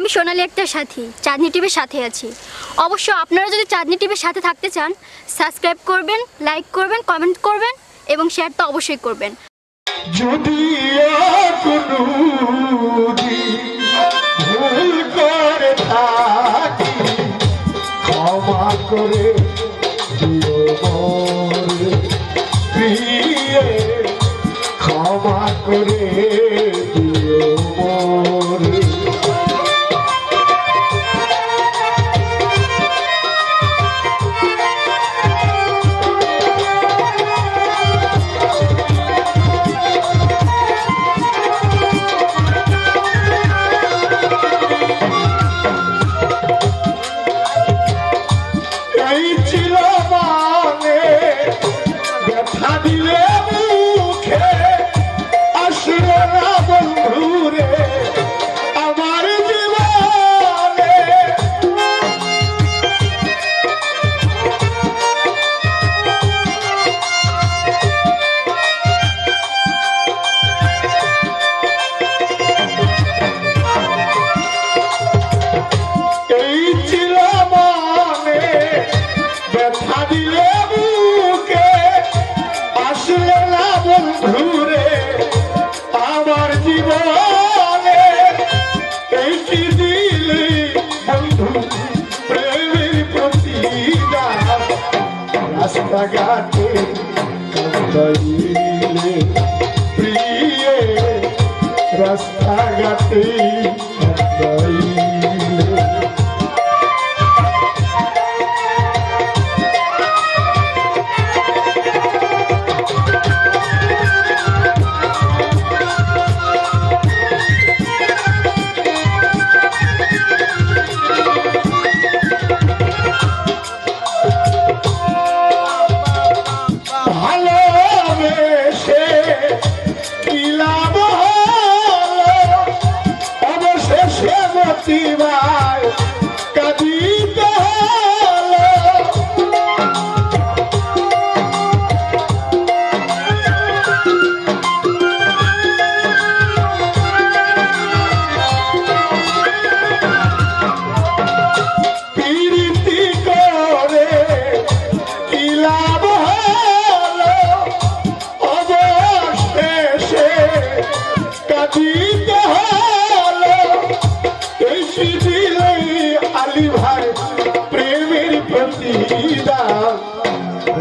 আমি সোনালী আক্তার সাথী, চাঁদনি টিভির সাথে আছি। অবশ্য আপনারা যদি চাঁদনি টিভির সাথে থাকতে চান, সাবস্ক্রাইব করবেন, লাইক করবেন, কমেন্ট করবেন এবং শেয়ার তো অবশ্যই করবেন। যদি ভুল করে থাকি ক্ষমা করে দিও মোরে প্রিয়ে, ক্ষমা করে দিও মোরে। রাস্তাঘাটে কাঁদাইলে প্রিয়ে, রাস্তাঘাটে কাঁদাইলে।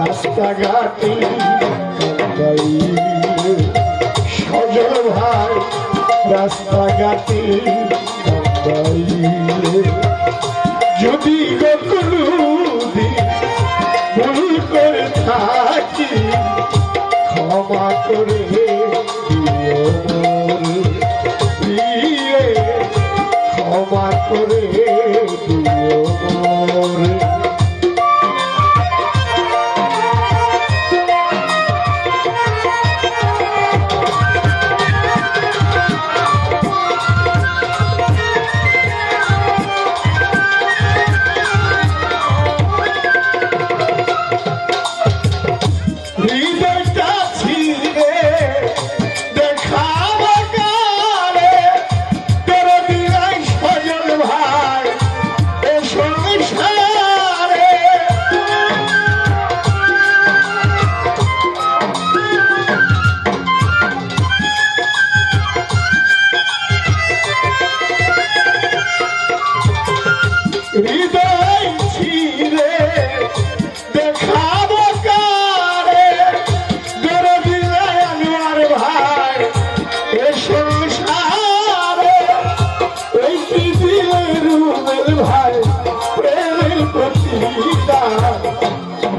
রাস্তাঘাটে কাঁদাইলে সজল ভাই, রাস্তাঘাটে কাঁদাইলে। যদি কোনোদিন ভুল করে থাকি ক্ষমা করে দিও মোরে প্রিয়ে, ক্ষমা করে দিও মোরে।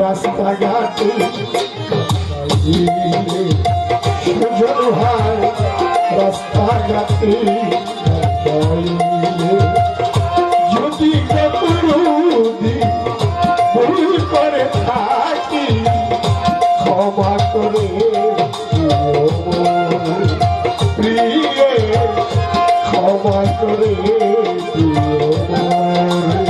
রাস্তাঘাটে কাঁদাইলে সজল ভাই, রাস্তাঘাটে কাঁদাইলে। যদি কোনোদিন ভুল করে থাকি ক্ষমা করে দিও মোরে প্রিয়ে, ক্ষমা করে দিও মোরে।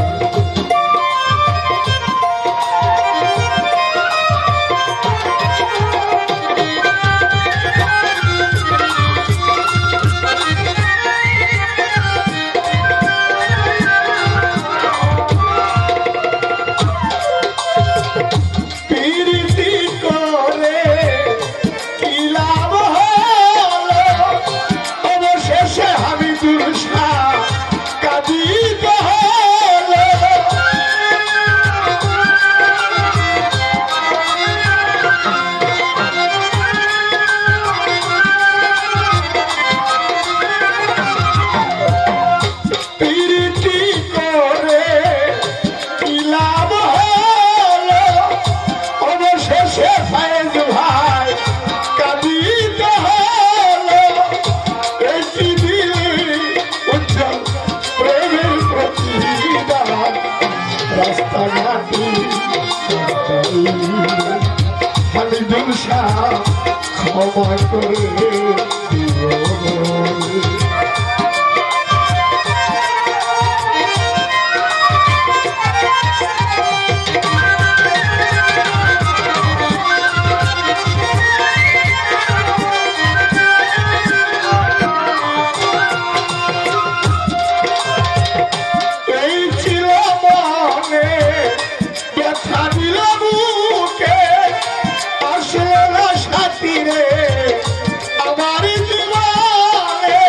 ক্ষমা করে দিও মন। এই ছিল মনে ব্যথা দিল বুকে আসলে না সাথী রে আমার জীবনে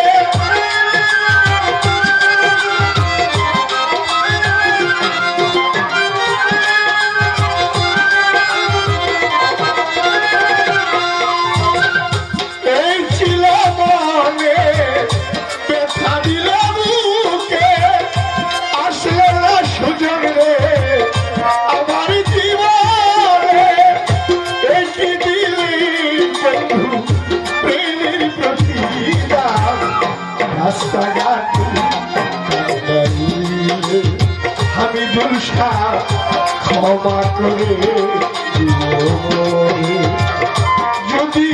এই ছিল মনে ব্যথা দিল বুকে আসলে না সুযোগ রে আমার জীবনে একটি দিলি বন্ধু প্রেমের প্রতিদান রাস্তাঘাটে কান্দাইলে আমি দুর্ষা ক্ষমা করে দিও মন। যদি